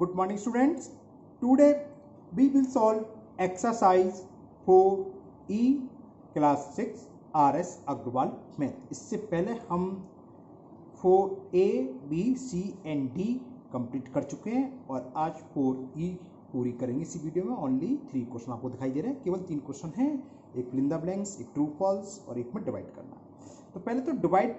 Good morning students. Today we will solve exercise 4E class 6 RS Agrawal math. इससे पहले हम 4A B C and D complete कर चुके हैं और आज 4E पूरी करेंगे। इसी वीडियो में ओनली 3 क्वेश्चन आपको दिखाई दे रहे हैं, केवल 3 क्वेश्चन हैं, एक फिल इन द ब्लैंक्स, एक ट्रू फॉल्स और एक में डिवाइड करना है। तो पहले तो डिवाइड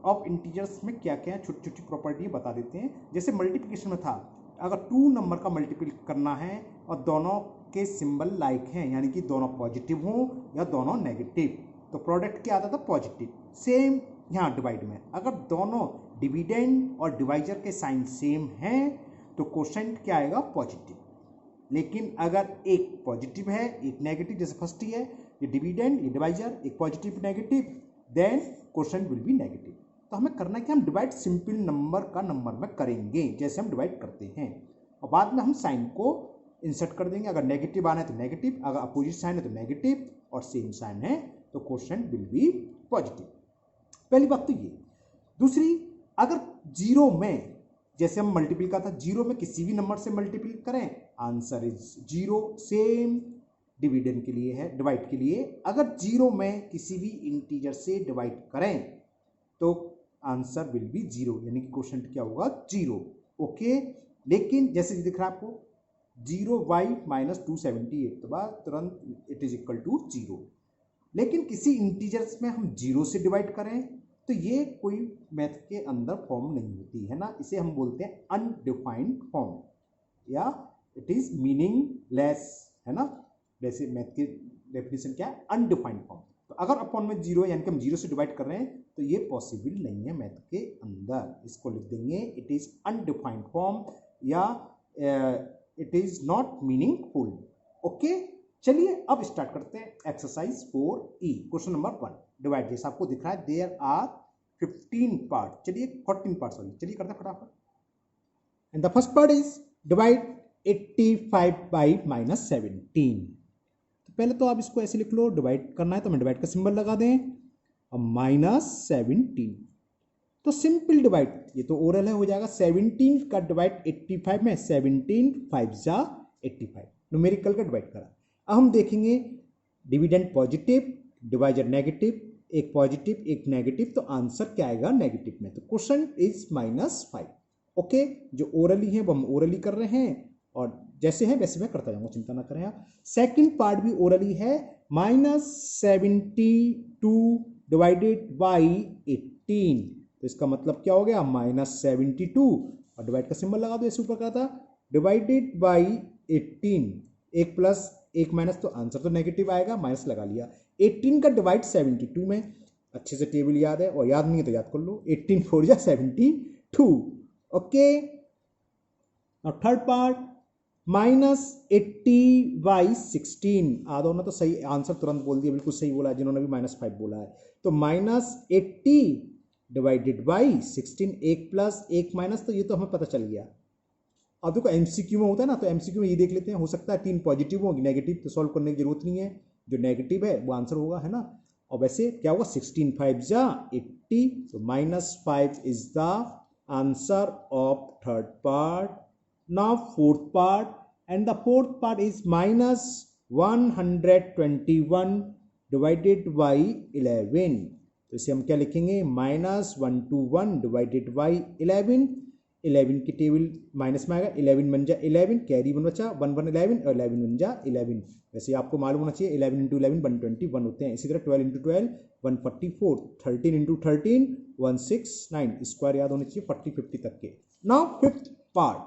ऑफ इंटीजर्स में क्या क्या है छोटी छोटी प्रॉपर्टी बता देते हैं। जैसे मल्टीप्लिकेशन में था, अगर 2 नंबर का मल्टीप्ल करना है और दोनों के सिंबल लाइक हैं, यानी कि दोनों पॉजिटिव हों या दोनों नेगेटिव, तो प्रोडक्ट क्या आता था? पॉजिटिव। सेम यहाँ डिवाइड में, अगर दोनों डिविडेंड और डिवाइजर के साइन सेम हैं तो कोशेंट क्या आएगा? पॉजिटिव। लेकिन अगर एक पॉजिटिव है एक नेगेटिव, जैसे फर्स्ट ही है ये डिविडेंड ये डिवाइजर, एक positive negative, then quotient will be negative. तो हमें करना है कि हम डिवाइड सिंपल नंबर का नंबर में करेंगे, जैसे हम डिवाइड करते हैं, और बाद में हम साइन को इंसर्ट कर देंगे। अगर नेगेटिव आना है तो नेगेटिव, अगर अपोजिट साइन है तो नेगेटिव, और सेम साइन है तो कोशेंट विल बी पॉजिटिव। पहली बात तो ये। दूसरी, अगर जीरो में, जैसे हम मल्टीपल का था, जीरो में किसी भी नंबर से मल्टीपल करें, answer is zero. Same dividend के लिए है, डिवाइड के लिए, अगर जीरो में किसी भी इंटीजर से डिवाइड करें तो आंसर विल बी जीरो, यानी कि क्वोशंट क्या होगा? जीरो। ओके। लेकिन जैसे दिख रहा है आपको 0y - 278, तो बाद तुरंत it is equal to zero. लेकिन किसी इंटीजर्स में हम जीरो से डिवाइड करें तो ये कोई मैथ के अंदर फॉर्म नहीं होती है ना, इसे हम बोलते हैं अनडिफाइंड फॉर्म, या इट इज मीनिंगलेस, है ना। वैसे मैथ की डेफिनेशन क्या है? Undefined form. तो अगर अपॉन में जीरो, यानी कि हम जीरो से डिवाइड कर रहे हैं, तो ये पॉसिबल नहीं है मैथ के अंदर। इसको लिख देंगे इट इज अनडिफाइंड फॉर्म, या it is not meaningful. Okay, चलिए अब स्टार्ट करते हैं exercise 4E question number 1। Divide जैसा आपको दिख रहा है, देयर आर 15 पार्ट, चलिए 14 पार्ट, सॉरी, चलिए करते हैं फटाफट। And the first part is divide 85 by -17। तो पहले तो आप इसको ऐसे लिख लो, डिवाइड करना है तो मैं डिवाइड का सिंबल लगा दें और -17। तो सिंपल डिवाइड, ये तो ओरल है, हो जाएगा 17 का डिवाइड 85 में, 17 5 जा 85, न्यूमेरिकल का डिवाइड करा। अब हम देखेंगे डिविडेंड पॉजिटिव, डिवाइजर नेगेटिव, एक पॉजिटिव एक नेगेटिव, तो आंसर क्या आएगा? नेगेटिव में। तो क्वेश्चन इज -5। ओके, जो ओरली है वो हम ओरली कर रहे हैं और जैसे है वैसे मैं करता जाऊंगा, चिंता ना करें आप। सेकंड पार्ट भी ओरली है, -72 डिवाइडेड बाई 18, तो इसका मतलब क्या हो गया? -72, और डिवाइड का सिंबल लगा दो, ऐसे ऊपर का था, डिवाइडेड बाई 18, एक प्लस एक माइनस, तो आंसर तो नेगेटिव आएगा, माइनस लगा लिया। 18 का डिवाइड 72 में, अच्छे से टेबल याद है, और याद नहीं है तो याद कर लो, 18 4 जा 72। ओके, और थर्ड पार्ट -80 बाई 16, आधो ना तो सही आंसर तुरंत बोल दिया, बिल्कुल सही बोला जिन्होंने भी -5 बोला है। तो -80 डिवाइडेड बाई 16, एक प्लस एक माइनस, तो ये तो हमें पता चल गया। अब देखो एमसीक्यू में होता है ना, तो एमसीक्यू में ये देख लेते हैं, हो सकता है 3 पॉजिटिव होगी, नेगेटिव, तो सॉल्व करने की जरूरत नहीं है, जो नेगेटिव है वो आंसर होगा, है ना। और वैसे क्या होगा? 16 5 जा 80, तो -5 is the answer of third part. Now fourth part, and the fourth part is -121 divided by 11, तो इसे हम क्या लिखेंगे? -121 डिवाइडेड बाई 11। 11 की टेबल माइनस में आएगा, 11 बन जा 11, कैरी 1 बचा, 1 1 11, और 11 बन जा 11। वैसे आपको मालूम होना चाहिए 11 × 11 121 होते हैं। इसी तरह 12 × 12 144, 13 × 13 169, स्क्वायर याद होने चाहिए 40 50 तक के। Now fifth part,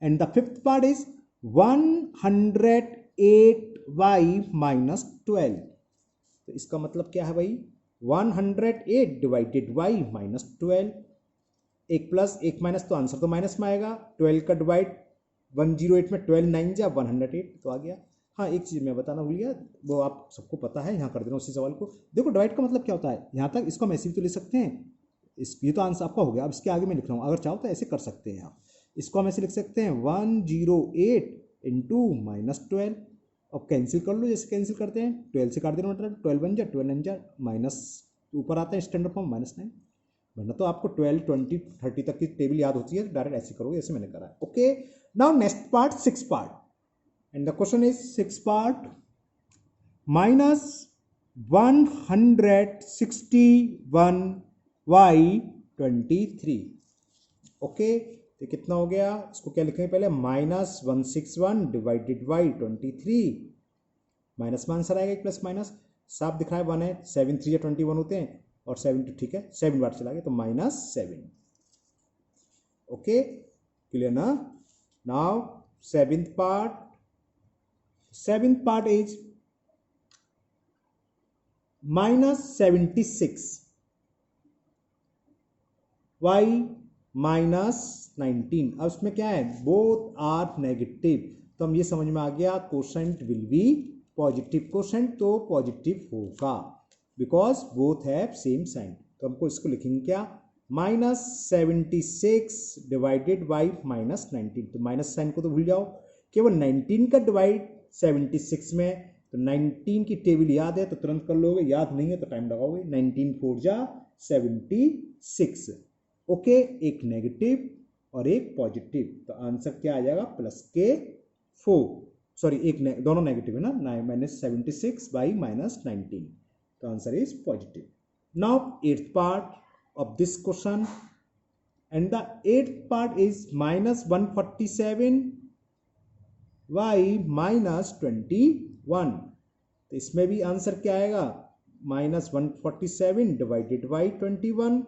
and the fifth part is 108 by -12, तो इसका मतलब क्या है भाई? 108 डिवाइडेड बाई -12, एक प्लस एक माइनस, तो आंसर तो माइनस में आएगा। 12 का डिवाइड 108 में, 12 9 जा 108, तो आ गया। हाँ, एक चीज़ मैं बताना भूल गया, वो आप सबको पता है, यहाँ कर देना उसी सवाल को। देखो डिवाइड का मतलब क्या होता है, यहाँ तक इसको हम ऐसे भी तो ले सकते हैं, ये तो आंसर आपका हो गया। अब इसके आगे मैं लिख रहा हूँ, अगर चाहो तो ऐसे कर सकते हैं आप, इसको हम ऐसे लिख सकते हैं 108 इंटू -12, अब कैंसिल कर लो, जैसे कैंसिल करते हैं 12 से काट देना, मतलब 12 बन जा 12 बन जा, माइनस ऊपर आता है स्टैंडर्ड फॉर्म -9, वरना तो आपको 12, 20, 30 तक की टेबल याद होती है, डायरेक्ट ऐसे करोगे जैसे मैंने करा है। Okay, now next part 6 part, and the question is 6 part minus 161y23। Okay, तो कितना हो गया, इसको क्या लिखेंगे पहले, -161 डिवाइडेड बाई 23, माइनस में आंसर आएगा, एक प्लस माइनस साफ दिख रहा है, 1 है, 7 3 या 21 होते हैं, और 7 तो ठीक है 7 बार चला गया तो -7। ओके, क्लियर ना। Now seventh part is -76 y -19। अब इसमें क्या है, बोथ आर नेगेटिव, तो हम ये समझ में आ गया quotient will be positive, quotient तो पॉजिटिव होगा because both have same sign. तो हमको इसको लिखेंगे क्या, -76 डिवाइडेड बाई -19। तो माइनस साइन को तो भूल जाओ, केवल 19 का डिवाइड 76 में, तो 19 की टेबल याद है तो तुरंत कर लोगे, याद नहीं है तो टाइम लगाओगे। 19 4 जा 76। ओके, एक नेगेटिव और एक पॉजिटिव, तो आंसर क्या आ जाएगा, +K4, सॉरी एक दोनों नेगेटिव है ना, -76 बाई -19, तो answer is positive. Now 8th part of this question, and the 8th part is -147 y -21। तो इसमें भी आंसर क्या आएगा, -147 डिवाइडेड बाई 21,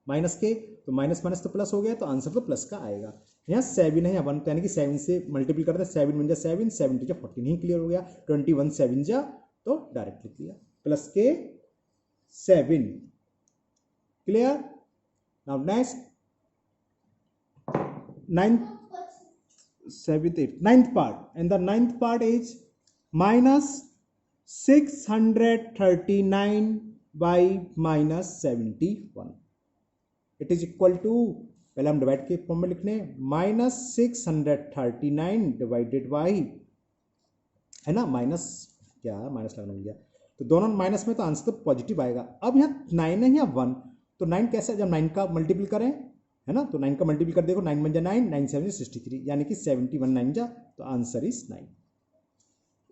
माइनस के, तो माइनस माइनस तो प्लस हो गया, तो आंसर तो प्लस का आएगा। यहाँ 7 है, यहाँ 1, तो यानी कि 7 से मल्टीपल करते हैं, 7 1 जा 7, 7 2 जा 14, ही क्लियर हो गया। 21 7 जा, तो डायरेक्ट लिख लिया, +K7, clear. Now next 9th part, and the 9th part is -639 by -71। It is equal to, पहले हम डिवाइड के फॉर्म में लिखने, -639 डिवाइडेड बाई, है ना, माइनस क्या है, माइनस लगना गया, तो दोनों माइनस में, तो आंसर तो पॉजिटिव आएगा। अब यहाँ 9 है, यहाँ 1, तो 9 कैसे, जब 9 का मल्टीपल करें, है ना, तो 9 का मल्टीपल कर देखो, 9 1 जा 9, 9 7 63, यानी कि 71 9 जा, तो आंसर इज 9।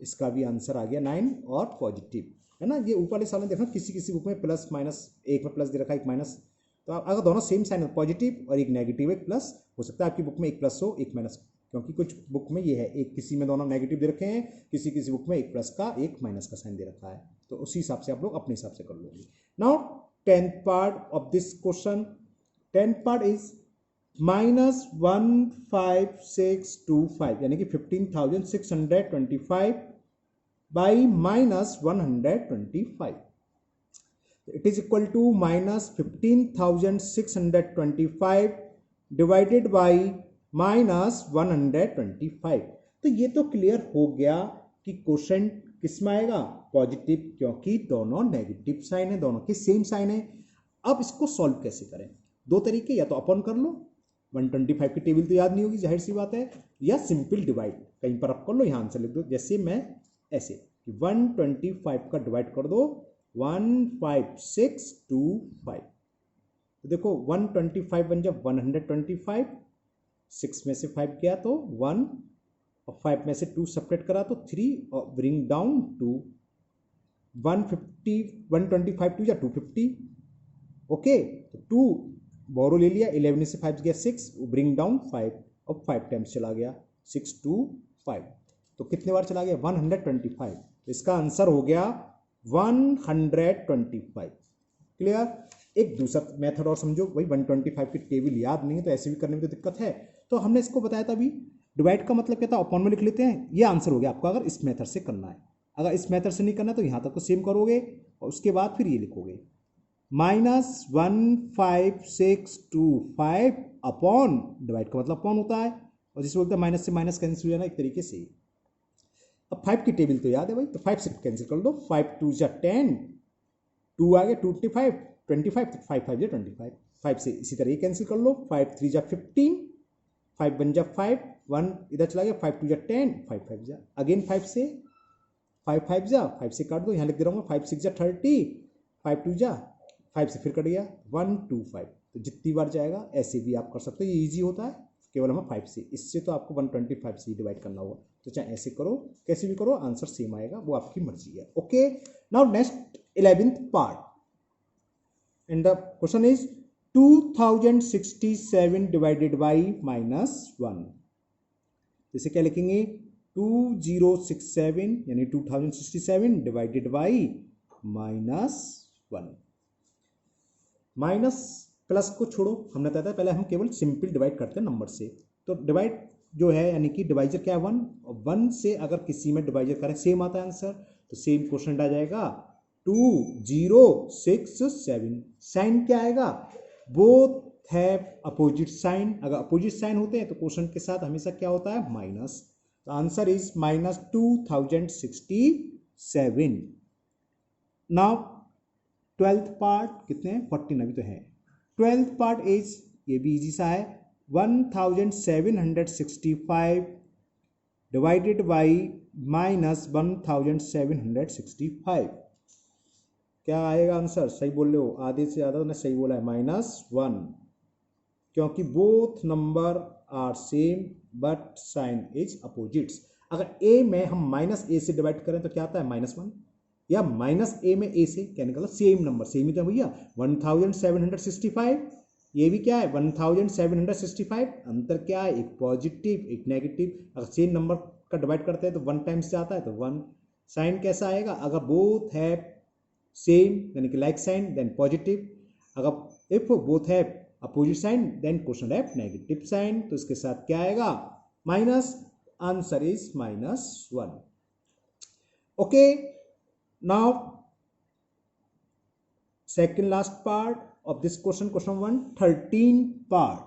इसका भी आंसर आ गया 9 और पॉजिटिव, है ना। ये ऊपर वाले साल में देखना, किसी किसी बुक में प्लस माइनस, एक में प्लस दे रखा है, एक माइनस, तो अगर दोनों सेम साइन हो, पॉजिटिव और एक नेगेटिव एक प्लस, हो सकता है आपकी बुक में एक प्लस हो एक माइनस, क्योंकि कुछ बुक में ये है, एक किसी में दोनों नेगेटिव दे रखे हैं, किसी किसी बुक में एक प्लस का एक माइनस का साइन दे रखा है, तो उसी हिसाब से आप लोग अपने हिसाब से कर लोगे। Now 10th part of this question, 10th part is -15625, यानी कि 15,625 by -125, it is equal to -15,625 divided by -125। तो ये तो क्लियर हो गया कि क्वोशेंट किस में आएगा, पॉजिटिव, क्योंकि दोनों नेगेटिव साइन है, दोनों के सेम साइन है। अब इसको सॉल्व कैसे करें, दो तरीके, या तो अपॉन कर लो, 125 की टेबल तो याद नहीं होगी, जाहिर सी बात है, या सिंपल डिवाइड कहीं पर आप कर लो, यहाँ आंसर लिख दो, जैसे मैं ऐसे 125 का डिवाइड कर दो 15625, तो देखो 125 बन जाए 125, 6 में से 5 गया तो 1, और 5 में से 2 सेपरेट करा तो 3, और ब्रिंग डाउन टू 150, 125 2 या 250, ओके, तो 2 बोरो ले लिया, 11 से 5 गया 6, ब्रिंग डाउन 5, और 5 टाइम्स चला गया 6 2 5, तो कितने बार चला गया 125, इसका आंसर हो गया 125, क्लियर। एक दूसरा मेथड और समझो, वही 125 की टेबल याद नहीं है तो ऐसे भी करने में तो दिक्कत है, तो हमने इसको बताया था अभी, डिवाइड का मतलब क्या था, अपॉन में लिख लेते हैं, ये आंसर हो गया आपका, अगर इस मेथड से करना है। अगर इस मेथड से नहीं करना तो यहाँ तक तो सेम करोगे, और उसके बाद फिर ये लिखोगे -15625 अपॉन, डिवाइड का मतलब अपॉन होता है, और जिसे बोलते हैं माइनस से माइनस कैंसिल हो जाना, एक तरीके से। अब 5 की टेबल तो याद है भाई, तो 5 से कैंसिल कर दो, 5 2 जा 10, 2 आ गया 25, 25 तो 5 5 जा 25, 5 से इसी तरह ये कैंसिल कर लो, 5 3 जा 15, 5 1 जा 5, 1 इधर चला गया, 5 2 जा 10, 5 5 जा अगेन 5 से 5 5 जा 5 से काट दो, यहाँ लिख दे रहा हूँ 5 6 जा 30, 5 2 जा 5 से फिर कट गया 1 2 5, तो जितनी बार जाएगा ऐसे भी आप कर सकते हो, ये ईजी होता है। केवल हमें 5 से, इससे तो आपको 125 से ही डिवाइड करना होगा, तो चाहे ऐसे करो कैसे भी करो आंसर सेम आएगा, वो आपकी मर्जी है। Okay, now next 11th part and the question is 2067 divided by -1। जैसे क्या लिखेंगे 2067 यानी 2067 डिवाइडेड बाई -1। माइनस प्लस को छोड़ो, हमने बताया था पहले हम केवल सिंपल डिवाइड करते हैं नंबर से, तो डिवाइड जो है यानी कि डिवाइजर क्या है 1, और 1 से अगर किसी में डिवाइजर करें सेम आता है आंसर, तो सेम क्वेश्चन आ जाएगा 2067। साइन क्या आएगा, बोथ हैव अपोजिट साइन, अगर अपोजिट साइन होते हैं तो क्वेश्चन के साथ हमेशा क्या होता है माइनस, तो answer is -2067। Now 12th part कितने हैं 14 अभी तो है। 12th पार्ट इज, ये भी इजी सा है, 1765 डिवाइडेड बाई -1765। क्या आएगा आंसर, सही बोल रहे हो, आधे से ज़्यादा ने सही बोला है -1, क्योंकि both number are same but sign is opposites. अगर a में हम -a से डिवाइड करें तो क्या आता है -1, या -a में a से क्या निकला सेम नंबर, सेम ही तो भैया 1765, ये भी क्या है 1765, अंतर क्या है एक पॉजिटिव एक नेगेटिव, अगर सेम नंबर का डिवाइड करते हैं तो 1 टाइम्स से आता है तो 1। साइन कैसा आएगा, अगर बोथ है सेम यानी कि लाइक साइन देन पॉजिटिव, अगर इफ बोथ है अपोजिट साइन देन क्वेश्चन है नेगेटिव साइन, तो इसके साथ क्या आएगा minus, answer is -1। Okay, now second last part of this question, question 1, 13 part।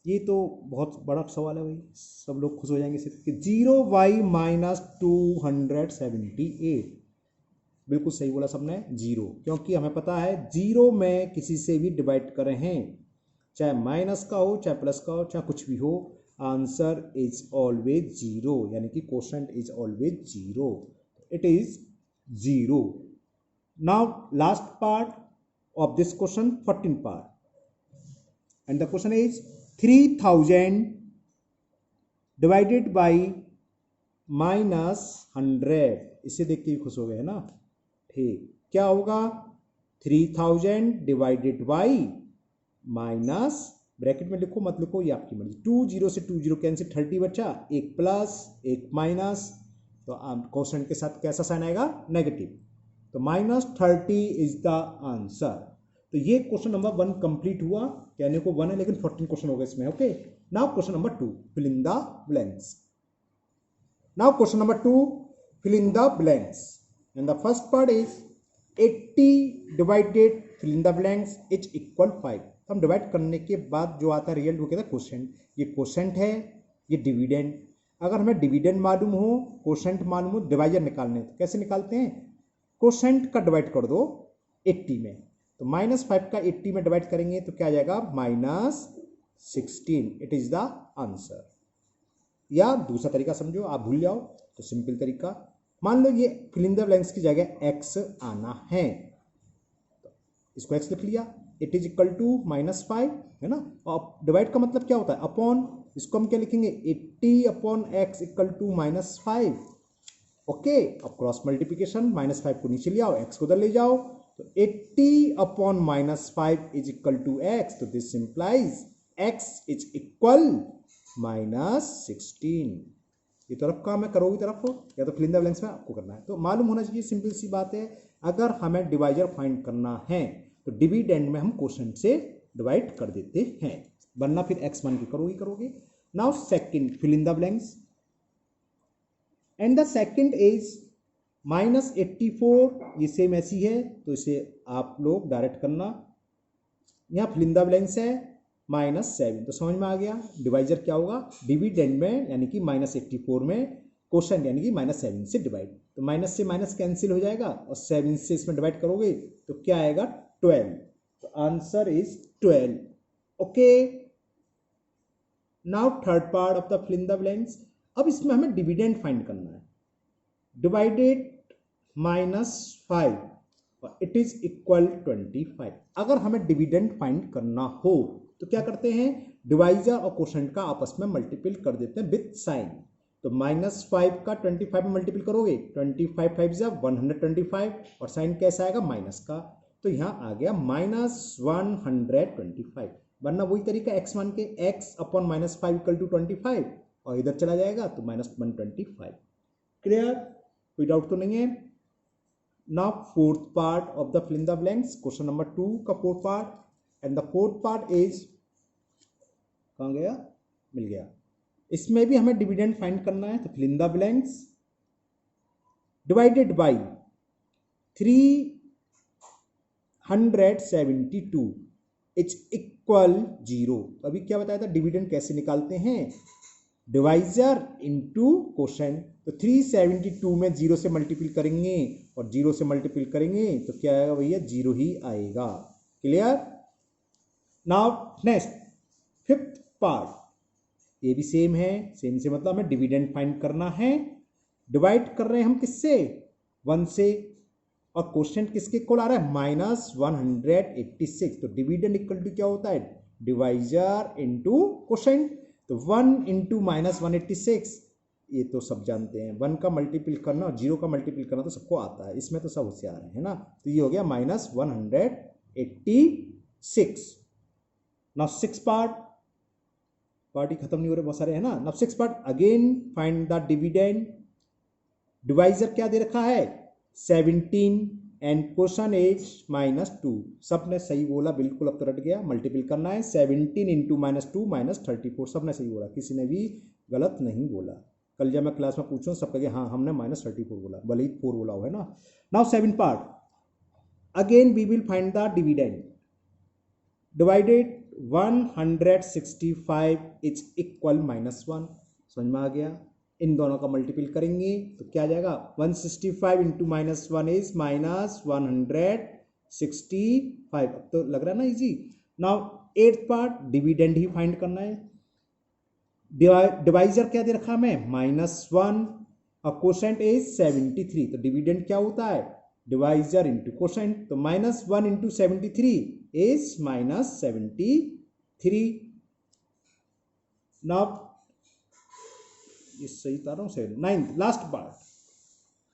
ये तो बहुत बड़ा सवाल है भाई, सब लोग खुश हो जाएंगे सिर्फ कि 0y -278, बिल्कुल सही बोला सबने 0, क्योंकि हमें पता है 0 में किसी से भी डिवाइड कर रहे हैं, चाहे माइनस का हो चाहे प्लस का हो चाहे कुछ भी हो, आंसर इज ऑलवेज 0, यानी कि question is always 0, it is 0। Now last part of this question, 14 part, and the question is 3000 divided by -100। इसे देख के भी खुश हो गए ना, ठीक, क्या होगा 3000 डिवाइडेड बाई माइनस, ब्रैकेट में लिखो मत लिखो ये आपकी मर्जी, 20 से 20 कैंसिल, 30 बचा, एक प्लस एक माइनस, तो क्वेश्चन के साथ कैसा साइन आएगा नेगेटिव, तो -30 इज द आंसर। तो ये क्वेश्चन नंबर 1 कंप्लीट हुआ, कहने को 1 है लेकिन 14 क्वेश्चन हो गए इसमें। Okay, now question number 2, fill in the blanks. Now question number 2, fill in the blanks, and the first part is 80 divided fill in the blanks is equal 5। हम divide करने के बाद जो आता है रिजल्ट वो कहता है क्वोशेंट, ये क्वोशेंट है, ये डिविडेंड। अगर हमें डिविडेंड मालूम हो क्वोशेंट मालूम हो डिवाइजर निकालने, तो कैसे निकालते हैं, क्वोशेंट का डिवाइड कर दो 80 में, तो -5 का 80 में डिवाइड करेंगे तो क्या आ जाएगा -16, इट इज द आंसर। या दूसरा तरीका समझो, आप भूल जाओ तो सिंपल तरीका, मान लो ये फिल इन द ब्लैंक्स की जगह x आना है, तो इसको x लिख लिया, इट इज इक्वल टू -5 है ना, और डिवाइड का मतलब क्या होता है अपॉन, इसको हम क्या लिखेंगे 80/x इक्वल टू -5। ओके, अब क्रॉस मल्टीप्लिकेशन, -5 को नीचे ले आओ x को उधर ले जाओ, तो 80/-5 इज इक्वल टू x, तो this implies x is equal -16। ये तरफ काम है, करोगी तरफ हो या तो फिल इन द ब्लैंक्स में आपको करना है, तो मालूम होना चाहिए, सिंपल सी बात है। अगर हमें डिवाइजर फाइंड करना है तो डिविडेंड में हम क्वोशेंट से डिवाइड कर देते हैं, वरना फिर x1 की करोगे। Now second, fill in the blanks, and the second is -84, ये सेम ऐसी है तो इसे आप लोग डायरेक्ट करना, यहाँ फिल इन द ब्लैंक्स है -7, तो समझ में आ गया डिवाइजर क्या होगा, डिविडेंड में यानी कि -84 में क्वोशेंट यानी कि -7 से डिवाइड, तो माइनस से माइनस कैंसिल हो जाएगा और 7 से इसमें डिवाइड करोगे तो क्या आएगा 12, तो answer is 12। Okay, now third part of the fill in the blanks, अब इसमें हमें डिविडेंड फाइंड करना है, डिवाइडेड -5 और इट इज इक्वल 25। अगर हमें डिविडेंड फाइंड करना हो तो क्या करते हैं, डिवाइजर और कोशेंट का आपस में मल्टीपल कर देते हैं विथ साइन। तो -5 का 25 में मल्टीपल करोगे, 25 5 जा 125 और साइन कैसा आएगा माइनस का, तो यहाँ आ गया -125। वरना वही तरीका x मान के x अपॉन -5 इक्वल टू 25 और इधर चला जाएगा तो -125। क्लियर, कोई डाउट तो नहीं है। Now fourth part of the fill in the blanks, question number 2 का fourth part, and the fourth part is, कहाँ गया, मिल गया। इसमें भी हमें डिविडेंड फाइंड करना है, तो fill in the blanks, divided by 372 is equal 0। अभी क्या बताया था, डिविडेंड कैसे निकालते हैं, डिवाइजर इनटू कोशेंट। तो 372 में 0 से मल्टीपल करेंगे और 0 से मल्टीपल करेंगे तो क्या आएगा भैया, 0 ही आएगा। Clear. Now next fifth part, ये भी सेम है, सेम से मतलब हमें डिविडेंड फाइंड करना है। डिवाइड कर रहे हैं हम किससे, 1 से, और कोशेंट किसके इक्वल आ रहा है, -186। तो डिविडेंड इक्वल टू क्या होता है, डिवाइजर इनटू कोशेंट। तो 1 इंटू -186, ये तो सब जानते हैं, 1 का मल्टीपल करना और 0 का मल्टीपल करना तो सबको आता है, इसमें तो सब होशियार है ना। तो ये हो गया -186। नाउ 6 पार्ट ही खत्म नहीं हो रहे, बहुत सारे है ना। Now 6 part, again find the dividend. Divisor क्या दे रखा है, 17 एंड क्वेश्चन इज -2। सबने सही बोला, बिल्कुल, अब तो रट गया। मल्टीपल करना है 17 इंटू -2 -34, सबने सही बोला, किसी ने भी गलत नहीं बोला। कल जब मैं क्लास में पूछूं सब कहेंगे हाँ हमने -34 बोला, भले ही 4 बोला हो, है ना। Now 7 part, again we will find the dividend. Divided 165 is equal -1। समझ में आ गया। इन दोनों का मल्टीपल करेंगे तो क्या आ जाएगा, 165 इंटू -1 इज -165। अब तो लग रहा है ना easy. Now 8th part, dividend ही फाइंड करना है। डिवाइजर क्या दे रखा है हमें, -1 और कोशेंट इज 73। तो डिविडेंड क्या होता है, डिवाइजर इंटू कोशेंट। तो -1 इंटू 73 इज -73। नाउ ये सही तारा हूं, 9th लास्ट पार्ट,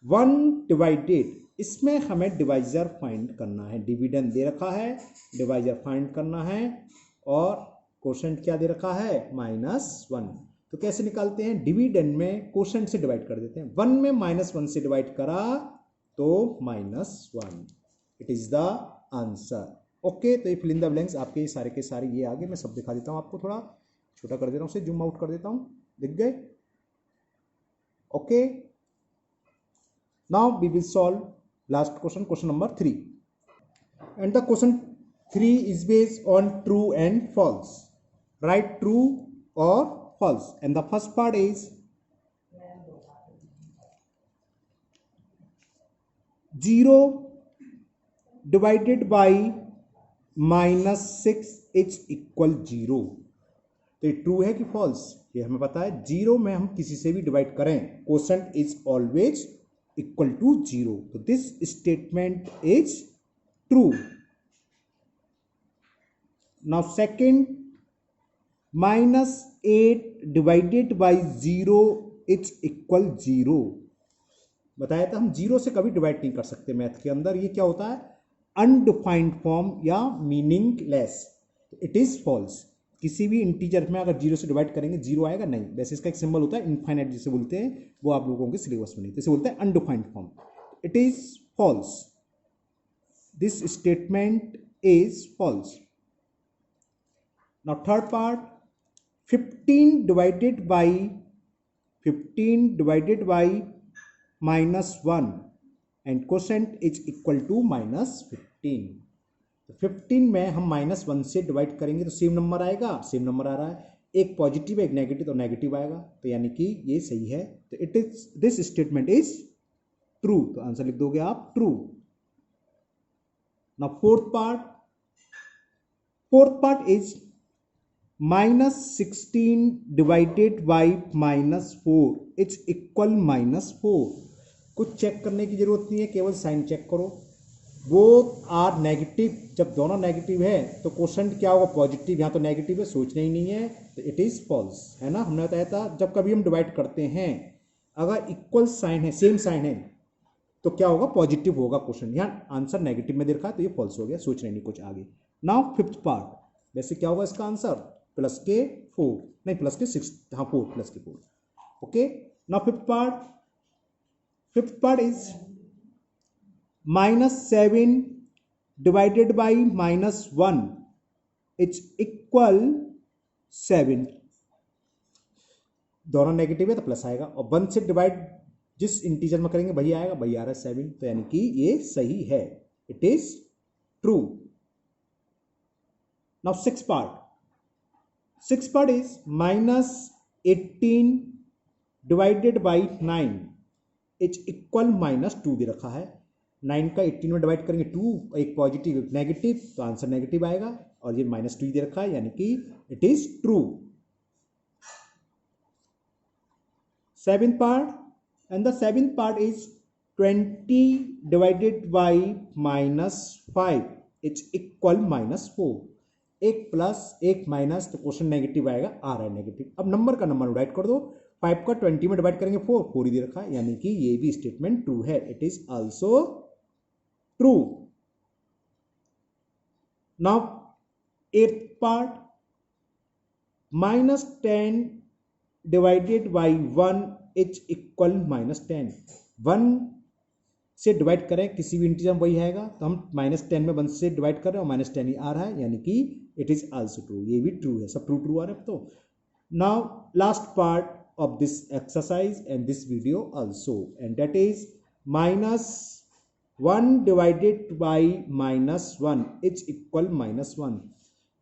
1 डिवाइडेड, इसमें हमें डिवाइजर फाइंड करना है। डिविडेंड दे रखा है, डिवाइजर फाइंड करना है, और कोशेंट क्या दे रखा है, -1। तो कैसे निकालते हैं, डिविडेंड में कोशेंट से डिवाइड कर देते हैं। 1 में -1 से डिवाइड करा तो -1, it is the answer. Okay, तो ये फिल इन द ब्लैंक्स आपके सारे के सारे ये आगे, मैं सब दिखा देता हूं आपको, थोड़ा छोटा कर दे रहा हूं, उसे जूम आउट कर देता हूं, दिख गए। Okay, now we will solve last question, question number 3, and the question 3 is based on true and false. Write true or false, and the first part is 0 divided by -6 is equal 0। तो ये true है कि false, ये हमें पता है। 0 में हम किसी से भी डिवाइड करें, quotient is always equal to 0। तो this statement is true. Now second, -8 divided by 0 is equal 0। बताया था हम 0 से कभी डिवाइड नहीं कर सकते मैथ के अंदर। ये क्या होता है, अनडिफाइंड फॉर्म या मीनिंगलेस। It is false. किसी भी इंटीजर में अगर 0 से डिवाइड करेंगे 0 आएगा नहीं। वैसे इसका एक सिंबल होता है इनफाइनाइट, जिसे बोलते हैं, वो आप लोगों के सिलेबस में नहीं, जैसे बोलते हैं undefined form. It is false, this statement is false. Now third part, 15 divided by -1 and quotient is equal to -15। तो 15 में हम -1 से डिवाइड करेंगे तो सेम नंबर आएगा, सेम नंबर आ रहा है, एक पॉजिटिव एक नेगेटिव, तो नेगेटिव आएगा, तो यानी कि ये सही है। तो it is, this statement is true. तो आंसर लिख दोगे आप true. Now fourth part is -16 divided by -4 is equal -4। कुछ चेक करने की जरूरत नहीं है, केवल साइन चेक करो। बोथ आर नेगेटिव, जब दोनों नेगेटिव है तो क्वेश्चन क्या होगा, पॉजिटिव। यहाँ तो नेगेटिव है, सोचना ही नहीं है, तो इट इज फॉल्स, है ना। हमने बताया था जब कभी हम डिवाइड करते हैं अगर इक्वल साइन है, सेम साइन है, तो क्या होगा, पॉजिटिव होगा क्वेश्चन। यहाँ आंसर नेगेटिव में दे रखा है तो ये फॉल्स हो गया, सोचना नहीं कुछ आगे। नाउ फिफ्थ पार्ट, वैसे क्या होगा इसका आंसर, प्लस के 4, नहीं प्लस के 6, हाँ 4 प्लस के 4। Okay, now fifth part is -7 divided by -1 is equal 7। दोनों नेगेटिव है तो प्लस आएगा, और 1 से डिवाइड जिस इंटीजर में करेंगे वही आएगा, वही आ रहा है 7, तो यानी कि ये सही है, it is true. Now six part is -18 divided by 9 is equal -2 दे रखा है। 9 का 18 में डिवाइड करेंगे 2, एक पॉजिटिव एक नेगेटिव, तो आंसर नेगेटिव आएगा, और ये -2 दे रखा है, यानी कि it is true. Seventh part, and the seventh part is 20 divided by -5 it's equal -4। एक प्लस एक माइनस, तो क्वेश्चन नेगेटिव आएगा, आ रहा है नेगेटिव। अब नंबर का नंबर डिवाइड कर दो, 5 का 20 में डिवाइड करेंगे 4 ही दे रखा है, यानी कि ये भी स्टेटमेंट ट्रू है, it is also true. Now eighth part, -10 divided by 1 is equal -10। 1 से डिवाइड करें किसी भी इंटीजर वही आएगा, तो हम -10 में 1 से डिवाइड कर रहे हैं और -10 ही आ रहा है, यानी कि इट इज आल्सो ट्रू, ये भी ट्रू है, सब ट्रू आ रहा है। तो now last part of this exercise and this video also, and that is -1 divided by -1 is equal -1।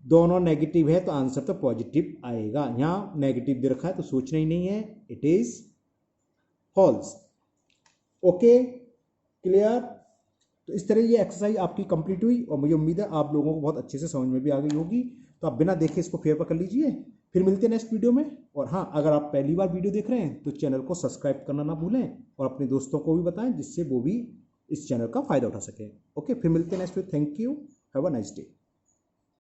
दोनों नेगेटिव है तो आंसर तो पॉजिटिव आएगा, यहाँ नेगेटिव दे रखा है तो सोचना ही नहीं है, it is false. Okay, clear. तो इस तरह ये एक्सरसाइज आपकी कंप्लीट हुई, और मुझे उम्मीद है आप लोगों को बहुत अच्छे से समझ में भी आ गई होगी। तो आप बिना देखे इसको फेर पर कर लीजिए, फिर मिलते हैं नेक्स्ट वीडियो में। और हाँ, अगर आप पहली बार वीडियो देख रहे हैं तो चैनल को सब्सक्राइब करना ना भूलें, और अपने दोस्तों को भी बताएं जिससे वो भी इस चैनल का फायदा उठा सकें। ओके, फिर मिलते हैं next video. Thank you, have a nice day.